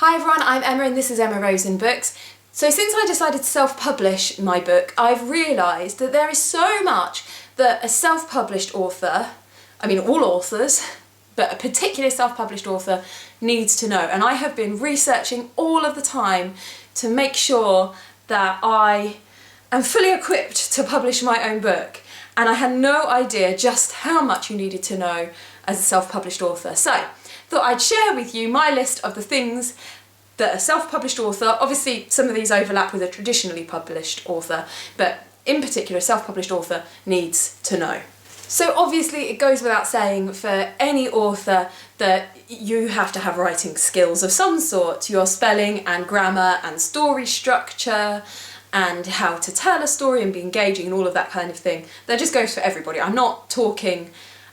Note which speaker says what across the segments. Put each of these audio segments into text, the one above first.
Speaker 1: Hi everyone, I'm Emma and this is Emma Rosen Books. So since I decided to self-publish my book, I've realised that there is so much that a self-published author, all authors, but a particular self-published author needs to know. And I have been researching all of the time to make sure that I am fully equipped to publish my own book. And I had no idea just how much you needed to know as a self-published author. So, thought I'd share with you my list of the things that a self-published author, obviously some of these overlap with a traditionally published author, but in particular a self-published author needs to know. So obviously it goes without saying for any author that you have to have writing skills of some sort, your spelling and grammar and story structure and how to tell a story and be engaging and all of that kind of thing. That just goes for everybody. I'm not talking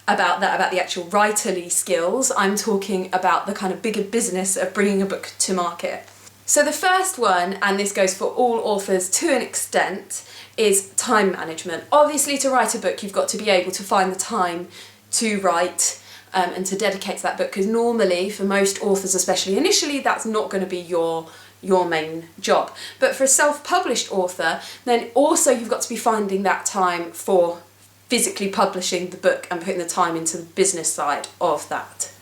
Speaker 1: about the actual writerly skills, I'm talking about the kind of bigger business of bringing a book to market. So the first one, and this goes for all authors to an extent, is time management. Obviously to write a book you've got to be able to find the time to write and to dedicate to that book, because normally for most authors, especially initially, that's not going to be your main job. But for a self-published author, then also you've got to be finding that time for physically publishing the book and putting the time into the business side of that.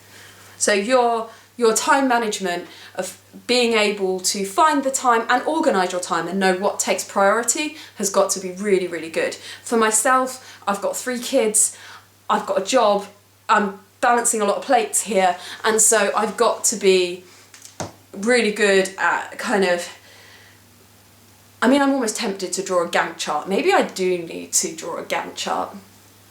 Speaker 1: So your time management of being able to find the time and organise your time and know what takes priority has got to be really, really good. For myself, I've got 3 kids, I've got a job, I'm balancing a lot of plates here, and so I've got to be really good at I'm almost tempted to draw a Gantt chart. Maybe I do need to draw a Gantt chart.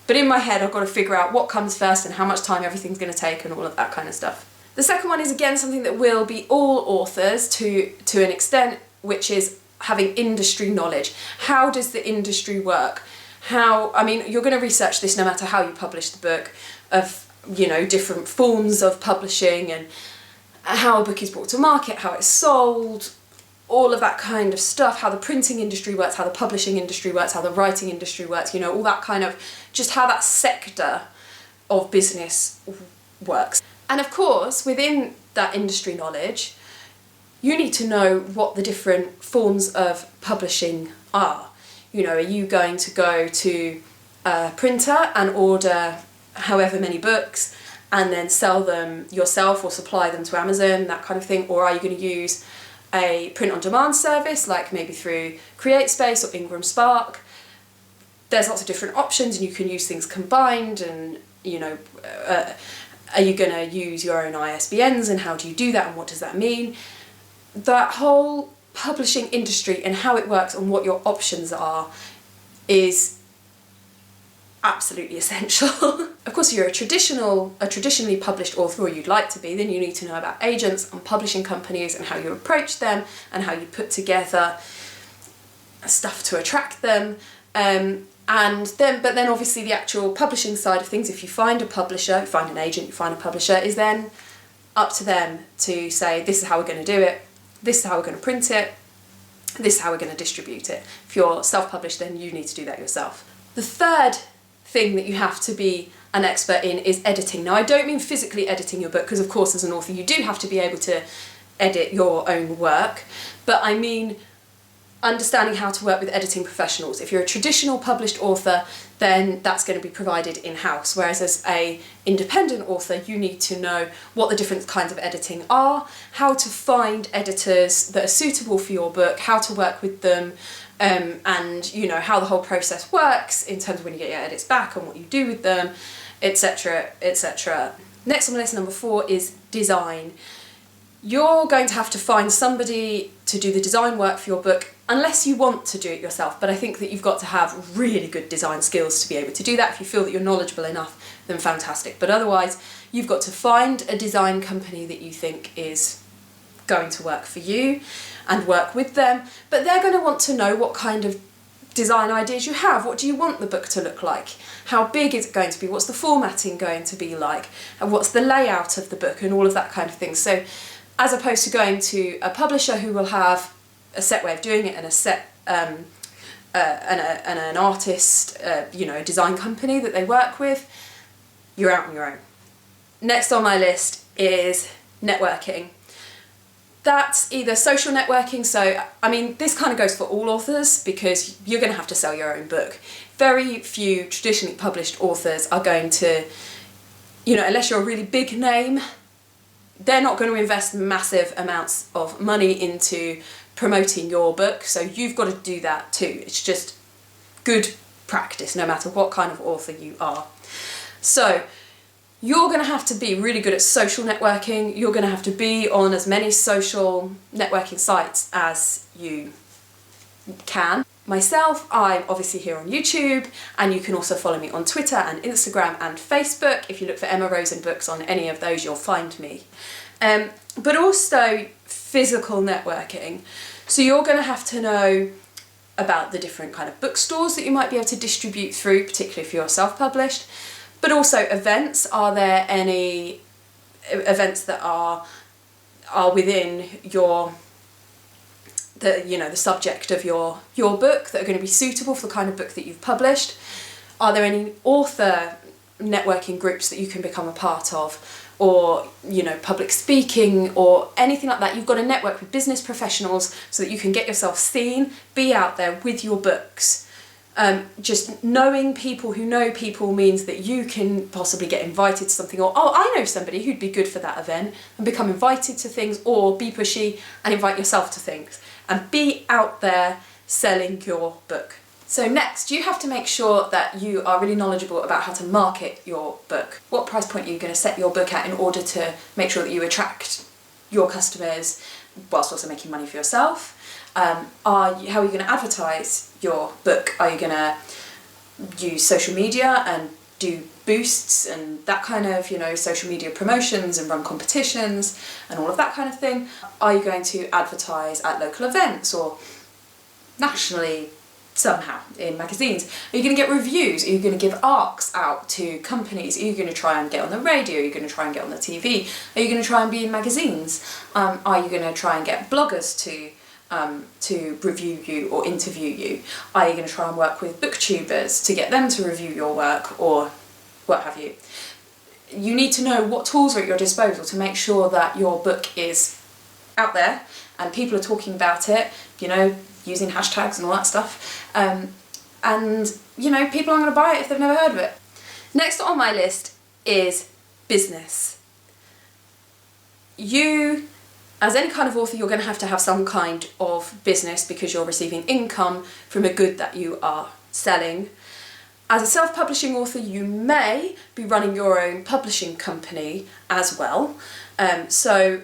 Speaker 1: But in my head I've got to figure out what comes first and how much time everything's going to take and all of that kind of stuff. The second one is again something that will be all authors to an extent, which is having industry knowledge. How does the industry work? You're going to research this no matter how you publish the book, of different forms of publishing and how a book is brought to market, how it's sold, all of that kind of stuff, how the printing industry works, how the publishing industry works, how the writing industry works, all that kind of, just how that sector of business works. And of course, within that industry knowledge, you need to know what the different forms of publishing are. Are you going to go to a printer and order however many books and then sell them yourself or supply them to Amazon, that kind of thing? Or are you going to use a print-on-demand service, like maybe through CreateSpace or Ingram Spark? There's lots of different options and you can use things combined, and are you going to use your own ISBNs and how do you do that and what does that mean? That whole publishing industry and how it works and what your options are is absolutely essential. Of course, if you're a traditionally published author, or you'd like to be, then you need to know about agents and publishing companies and how you approach them and how you put together stuff to attract them. But then obviously the actual publishing side of things, if you find a publisher, you find an agent, you find a publisher, is then up to them to say, this is how we're going to do it, this is how we're going to print it, this is how we're going to distribute it. If you're self-published, then you need to do that yourself. The third thing that you have to be an expert in is editing. Now, I don't mean physically editing your book, because of course as an author you do have to be able to edit your own work, but I mean understanding how to work with editing professionals. If you're a traditional published author, then that's going to be provided in-house, whereas as an independent author you need to know what the different kinds of editing are, how to find editors that are suitable for your book, how to work with them, and how the whole process works in terms of when you get your edits back and what you do with them, etc, etc. Next on the list, number 4, is design. You're going to have to find somebody to do the design work for your book, unless you want to do it yourself, but I think that you've got to have really good design skills to be able to do that. If you feel that you're knowledgeable enough, then fantastic. But otherwise, you've got to find a design company that you think is going to work for you and work with them, but they're going to want to know what kind of design ideas you have. What do you want the book to look like? How big is it going to be? What's the formatting going to be like? And what's the layout of the book and all of that kind of thing. So as opposed to going to a publisher who will have a set way of doing it and a set and an artist, a design company that they work with, you're out on your own. Next on my list is networking. That's either social networking, so I mean this kind of goes for all authors because you're going to have to sell your own book. Very few traditionally published authors are going to, unless you're a really big name, they're not going to invest massive amounts of money into promoting your book, so you've got to do that too. It's just good practice no matter what kind of author you are. So you're going to have to be really good at social networking. You're going to have to be on as many social networking sites as you can. Myself, I'm obviously here on YouTube, and you can also follow me on Twitter and Instagram and Facebook. If you look for Emma Rosen Books on any of those, you'll find me. But also physical networking. So you're going to have to know about the different kind of bookstores that you might be able to distribute through, particularly if you're self-published. But also events. Are there any events that are within the subject of your book that are going to be suitable for the kind of book that you've published? Are there any author networking groups that you can become a part of, or public speaking or anything like that? You've got to network with business professionals so that you can get yourself seen, be out there with your books. Just knowing people who know people means that you can possibly get invited to something, or I know somebody who'd be good for that event, and become invited to things, or be pushy and invite yourself to things and be out there selling your book. So next, you have to make sure that you are really knowledgeable about how to market your book. What price point are you going to set your book at in order to make sure that you attract your customers whilst also making money for yourself? How are you going to advertise your book? Are you going to use social media and do boosts and that kind of, social media promotions and run competitions and all of that kind of thing? Are you going to advertise at local events or nationally somehow in magazines? Are you going to get reviews? Are you going to give ARCs out to companies? Are you going to try and get on the radio? Are you going to try and get on the TV? Are you going to try and be in magazines? Are you going to try and get bloggers to review you or interview you? Are you going to try and work with booktubers to get them to review your work or what have you? You need to know what tools are at your disposal to make sure that your book is out there and people are talking about it, using hashtags and all that stuff. And people aren't going to buy it if they've never heard of it. Next on my list is business. You, as any kind of author, you're going to have some kind of business because you're receiving income from a good that you are selling. As a self-publishing author, you may be running your own publishing company as well. So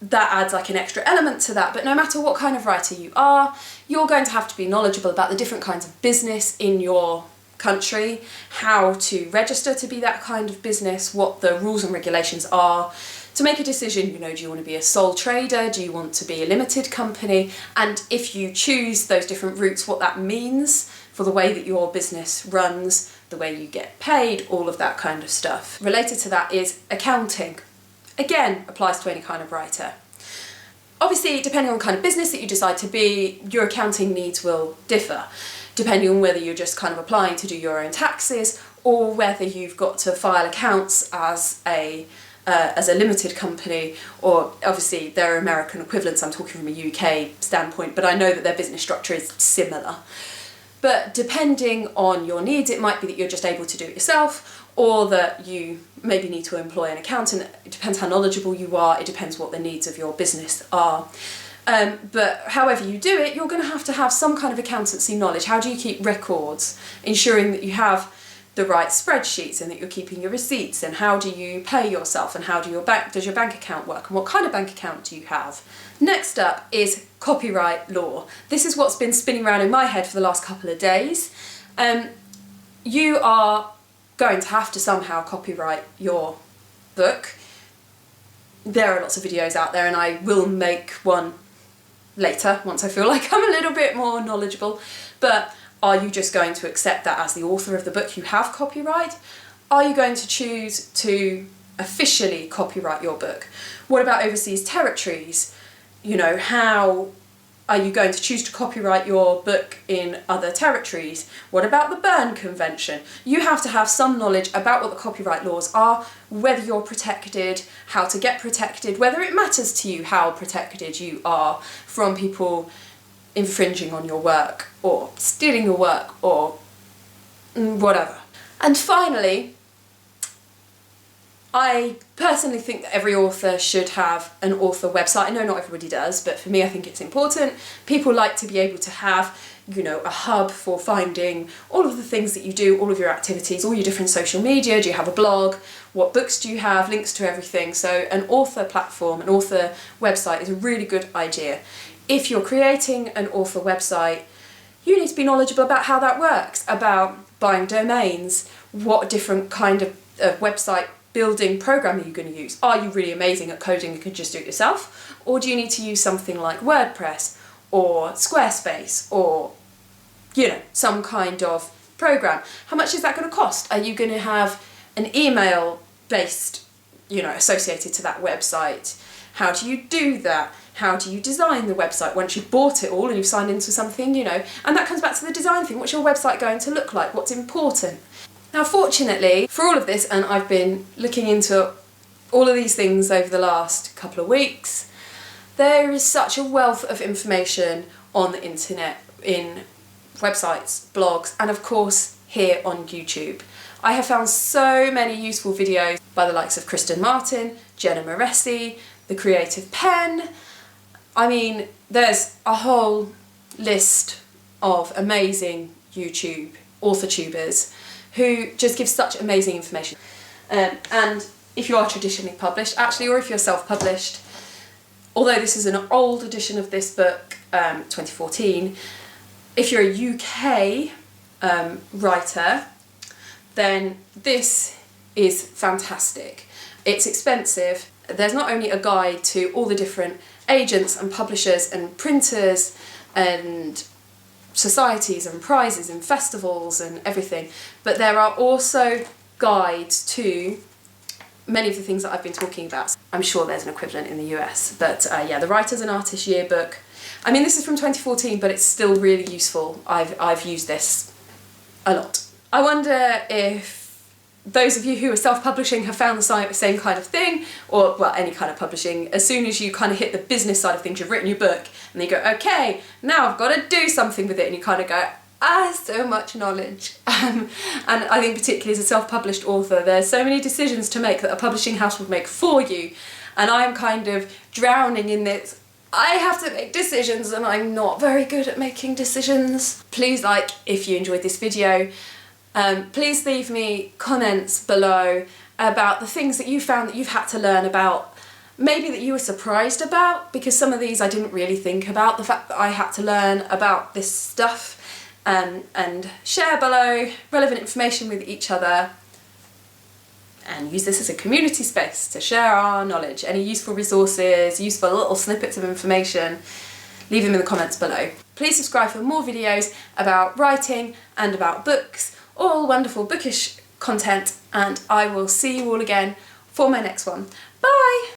Speaker 1: that adds like an extra element to that. But no matter what kind of writer you are, you're going to have to be knowledgeable about the different kinds of business in your country, how to register to be that kind of business, what the rules and regulations are, to make a decision, do you want to be a sole trader? Do you want to be a limited company? And if you choose those different routes, what that means for the way that your business runs, the way you get paid, all of that kind of stuff. Related to that is accounting. Again, applies to any kind of writer. Obviously, depending on the kind of business that you decide to be, your accounting needs will differ, depending on whether you're just kind of applying to do your own taxes or whether you've got to file accounts as a limited company, or obviously there are American equivalents, I'm talking from a UK standpoint, but I know that their business structure is similar. But depending on your needs, it might be that you're just able to do it yourself, or that you maybe need to employ an accountant. It depends how knowledgeable you are, it depends what the needs of your business are. But however you do it, you're going to have some kind of accountancy knowledge. How do you keep records, ensuring that you have the right spreadsheets and that you're keeping your receipts, and how do you pay yourself, and how does your bank account work, and what kind of bank account do you have? Next up is copyright law. This is what's been spinning around in my head for the last couple of days. You are going to have to somehow copyright your book. There are lots of videos out there, and I will make one later once I feel like I'm a little bit more knowledgeable. But are you just going to accept that as the author of the book you have copyright? Are you going to choose to officially copyright your book? What about overseas territories? How Are you going to choose to copyright your book in other territories? What about the Berne Convention? You have to have some knowledge about what the copyright laws are, whether you're protected, how to get protected, whether it matters to you how protected you are from people infringing on your work or stealing your work or whatever. And finally, I personally think that every author should have an author website. I know not everybody does, but for me I think it's important. People like to be able to have, you know, a hub for finding all of the things that you do, all of your activities, all your different social media. Do you have a blog? What books do you have? Links to everything. So an author platform, an author website is a really good idea. If you're creating an author website, you need to be knowledgeable about how that works, about buying domains, what different kind of website building program are you going to use? Are you really amazing at coding and can just do it yourself? Or do you need to use something like WordPress or Squarespace or, you know, some kind of program? How much is that going to cost? Are you going to have an email based, you know, associated to that website? How do you do that? How do you design the website once you've bought it all and you've signed into something, you know? And that comes back to the design thing. What's your website going to look like? What's important? Now, fortunately, for all of this, and I've been looking into all of these things over the last couple of weeks, there is such a wealth of information on the internet, in websites, blogs, and of course here on YouTube. I have found so many useful videos by the likes of Kristen Martin, Jenna Moreci, The Creative Pen. I mean, there's a whole list of amazing YouTube author-tubers who just give such amazing information. And if you are traditionally published, actually, or if you're self-published, although this is an old edition of this book, 2014, if you're a UK writer, then this is fantastic. It's expensive. There's not only a guide to all the different agents and publishers and printers and societies and prizes and festivals and everything, but there are also guides to many of the things that I've been talking about. I'm sure there's an equivalent in the US, but yeah, the Writers and Artists Yearbook. I mean, this is from 2014, but it's still really useful. I've used this a lot. I wonder if those of you who are self-publishing have found the same kind of thing, or, well, any kind of publishing. As soon as you kind of hit the business side of things, you've written your book, and then you go, okay, now I've got to do something with it, and you kind of go, so much knowledge. And I think particularly as a self-published author, there's so many decisions to make that a publishing house would make for you, and I'm kind of drowning in this. I have to make decisions, and I'm not very good at making decisions. Please like if you enjoyed this video. Please leave me comments below about the things that you found that you've had to learn about, maybe that you were surprised about, because some of these I didn't really think about, the fact that I had to learn about this stuff, and share below relevant information with each other, and use this as a community space to share our knowledge. Any useful resources, useful little snippets of information, leave them in the comments below. Please subscribe for more videos about writing and about books, all wonderful bookish content, and I will see you all again for my next one. Bye!